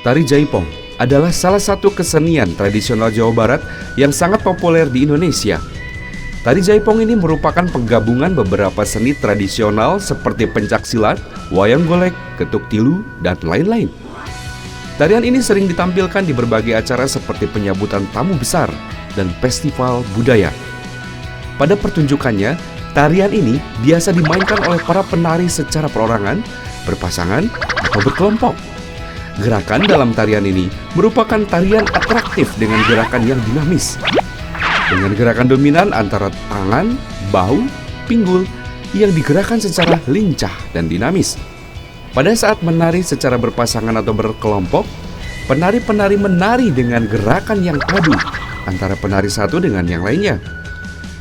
Tari Jaipong adalah salah satu kesenian tradisional Jawa Barat yang sangat populer di Indonesia. Tari Jaipong ini merupakan penggabungan beberapa seni tradisional seperti pencaksilat, wayang golek, ketuk tilu, dan lain-lain. Tarian ini sering ditampilkan di berbagai acara seperti penyambutan tamu besar dan festival budaya. Pada pertunjukannya, tarian ini biasa dimainkan oleh para penari secara perorangan, berpasangan, atau berkelompok. Gerakan dalam tarian ini merupakan tarian atraktif dengan gerakan yang dinamis. Dengan gerakan dominan antara tangan, bahu, pinggul yang digerakkan secara lincah dan dinamis. Pada saat menari secara berpasangan atau berkelompok, penari-penari menari dengan gerakan yang padu antara penari satu dengan yang lainnya.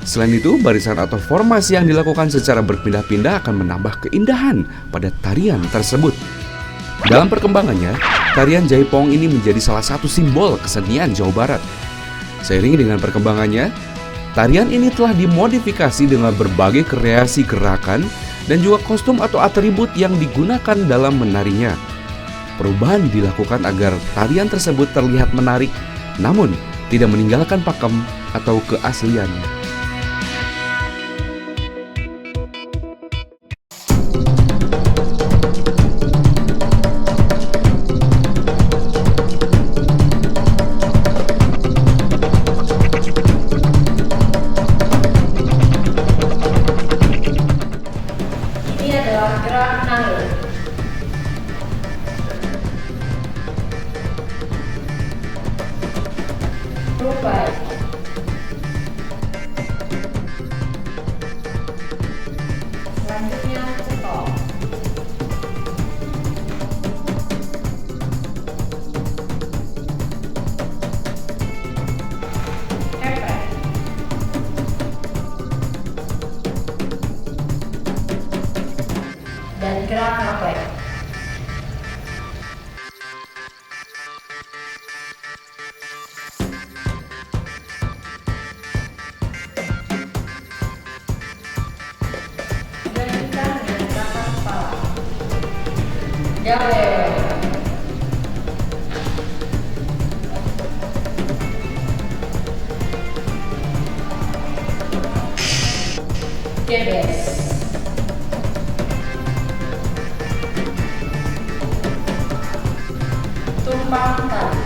Selain itu, barisan atau formasi yang dilakukan secara berpindah-pindah akan menambah keindahan pada tarian tersebut. Dalam perkembangannya, tarian Jaipong ini menjadi salah satu simbol kesenian Jawa Barat. Seiring dengan perkembangannya, tarian ini telah dimodifikasi dengan berbagai kreasi gerakan dan juga kostum atau atribut yang digunakan dalam menarinya. Perubahan dilakukan agar tarian tersebut terlihat menarik, namun tidak meninggalkan pakem atau keasliannya. Ini adalah gerak nanggung. Rumbai. Selanjutnya cetol. Kepret. Dan gerak ngaplek. Dilanjutkan dengan gerakan kepala. Galeo. Gebes. Tumpang tali.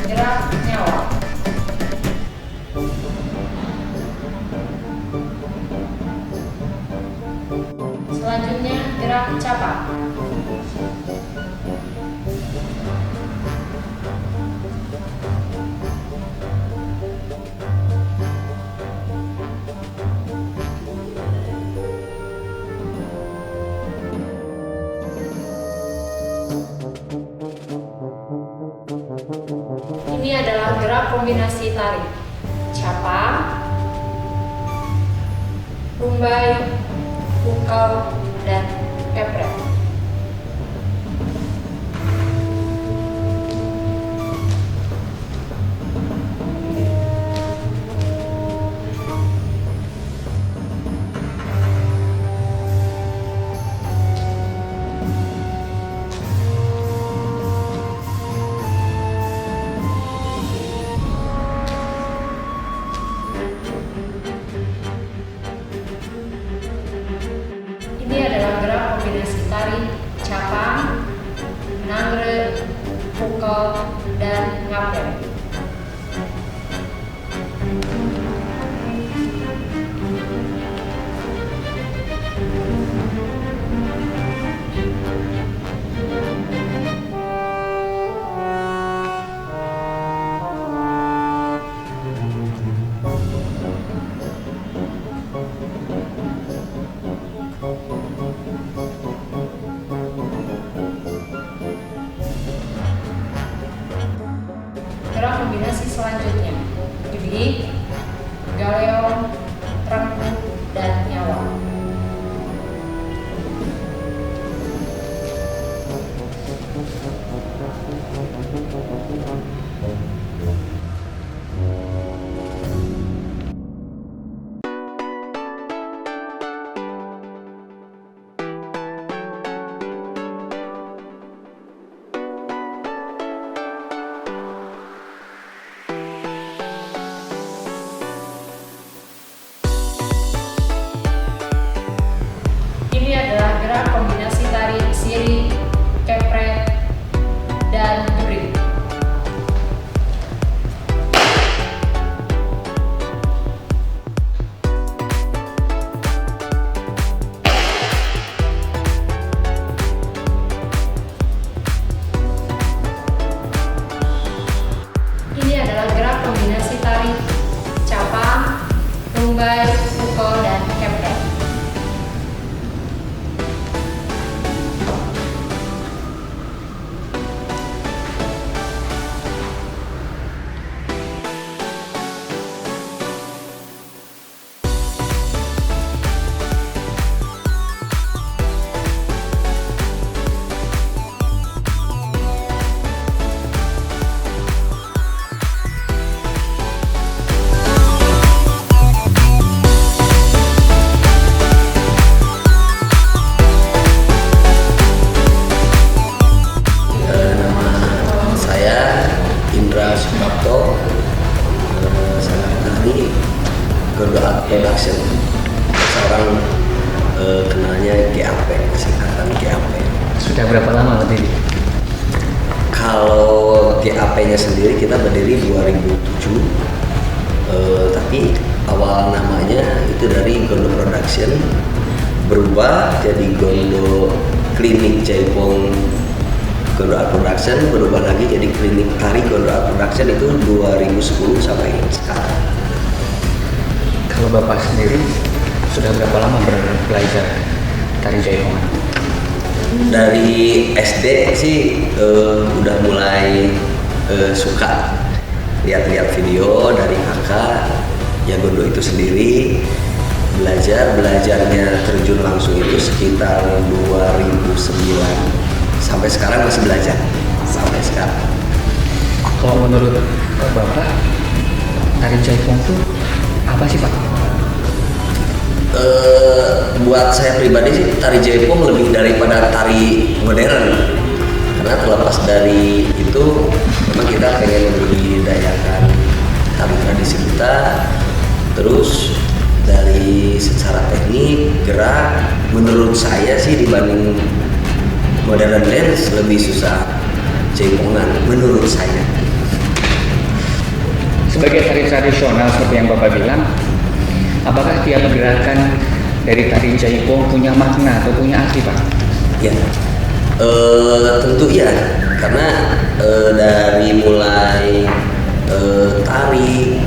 Gerak nyawa. Selanjutnya gerak capak. Ini adalah gerak kombinasi tari, capang, rumbai, pukau, dan kepret. Ini adalah gerak kombinasi tari, capang, nangre, pukau, dan ngaplek. Gerak kombinasi selanjutnya, gedi, galeo, trengku, dan nyawa. Gondo Art Production. Seorang kenalnya GAP, singkatan GAP. Sudah berapa lama berdiri? Kalau GAP-nya sendiri kita berdiri 2007, tapi awal namanya itu dari Gondo Production, berubah jadi Gondo Klinik Jaipong Gondo Art Production, berubah lagi jadi Klinik Tari Gondo Art Production itu 2010 sampai sekarang. Kalau Bapak sendiri sudah berapa lama belajar tari jaipongan? Dari SD sih udah mulai suka lihat-lihat video dari kakak ya Gondo itu sendiri. Belajarnya terjun langsung itu sekitar 2009 sampai sekarang masih belajar sampai sekarang. Kalau menurut Bapak, tari jaipong itu apa sih Pak? Buat saya pribadi sih tari jaipong lebih daripada tari modern, karena terlepas dari itu memang kita pengen membudidayakan tari tradisi kita. Terus dari secara teknik gerak menurut saya sih dibanding modern dance lebih susah jaipongan menurut saya. Sebagai tari tradisional seperti yang Bapak bilang, apakah tiap gerakan dari tari jaipong punya makna atau punya arti Pak? Ya, tentu ya, karena dari mulai tari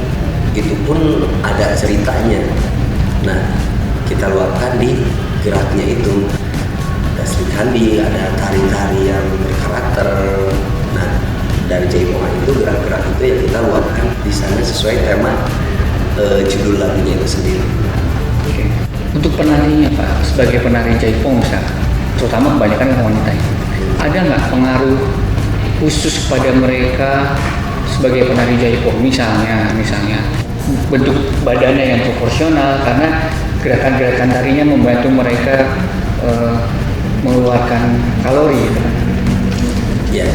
itu pun ada ceritanya. Nah, kita luapkan di geraknya itu. Ada Sri Kandi, ada tari-tari yang berkarakter. Nah, dari jaipongan itu gerak-gerak itu yang kita luapkan di sana sesuai tema judul lagunya itu sendiri. Oke. Untuk penarinya Pak, sebagai penari jaipong misalnya, terutama kebanyakan wanita ini, ada nggak pengaruh khusus kepada mereka sebagai penari jaipong? Misalnya bentuk badannya yang proporsional, karena gerakan-gerakan tarinya membantu mereka mengeluarkan kalori gitu. Ya,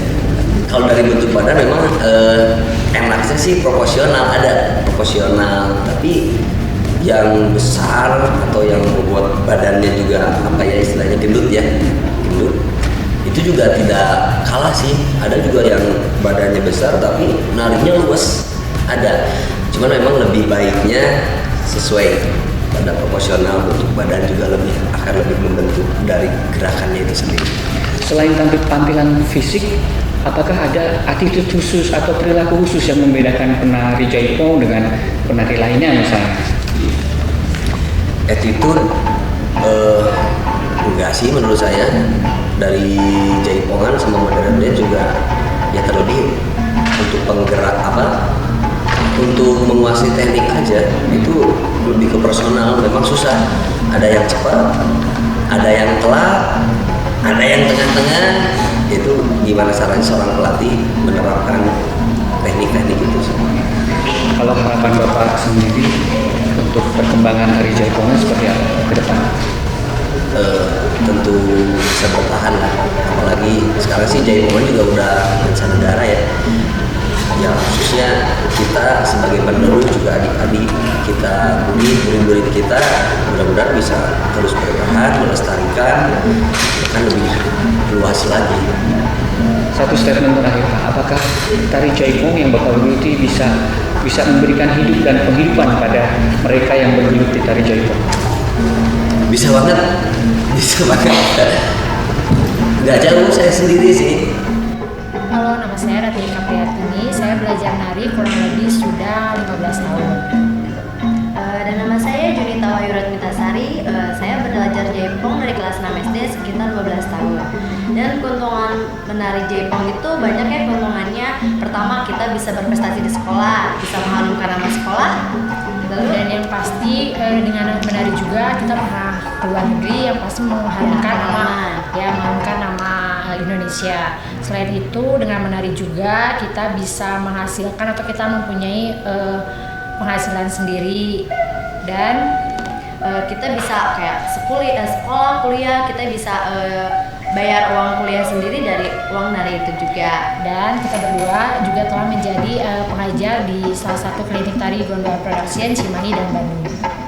kalau dari bentuk badan memang enaknya sih proporsional, ada proporsional, tapi yang besar atau yang membuat badannya juga apa ya istilahnya gendut itu juga tidak kalah sih. Ada juga yang badannya besar tapi narinya luas, ada. Cuman memang lebih baiknya sesuai pada proporsional, bentuk badan juga akan lebih membentuk dari gerakannya itu sendiri. Selain tampilan fisik, apakah ada attitude khusus atau perilaku khusus yang membedakan penari jaipong dengan penari lainnya misalnya? Attitude enggak sih menurut saya. Dari jaipongan sama modern dance juga ya terlebih untuk penggerak untuk menguasai teknik aja itu lebih ke personal. Memang susah, ada yang cepat, ada yang telat, ada yang tengah-tengah. Itu gimana caranya seorang pelatih menerapkan teknik-teknik itu semua. Kalau harapan Bapak sendiri untuk perkembangan tari jaipongan seperti apa ke depan? Tentu bisa bertahan lah, apalagi sekarang sih jaipongan juga udah mancanegara ya. Ya khususnya kita sebagai penerus juga adik-adik kita, murid-murid kita mudah-mudahan bisa terus bertahan, melestarikan, bahkan lebih luas lagi. Satu statement terakhir Pak, apakah tari jaipong yang Bapak geluti bisa memberikan hidup dan penghidupan pada mereka yang bergelut di tari jaipong? Bisa banget. Nggak jauh saya sendiri sih. Halo, nama saya Rati Kapriyatini. Saya belajar nari kurang lebih sudah 15 tahun. Dan nama saya Junita Wayurat Mitasari. Saya belajar jaipong dari kelas 6 SD sekitar 12 tahun. Dan keuntungan menari jaipong itu banyak ya keuntungannya. Pertama, kita bisa berprestasi di sekolah, bisa mengharumkan nama sekolah. Dan yang pasti dengan menari juga kita pernah ke luar negeri yang pasti mengharumkan nama Indonesia. Selain itu dengan menari juga kita bisa menghasilkan atau kita mempunyai penghasilan sendiri, dan kita bisa kayak sekolah, kuliah, kita bisa bayar uang kuliah sendiri dari uang nari itu juga. Dan kita berdua juga telah menjadi pengajar di salah satu klinik tari Gondoan Production Cimahi dan Bandung.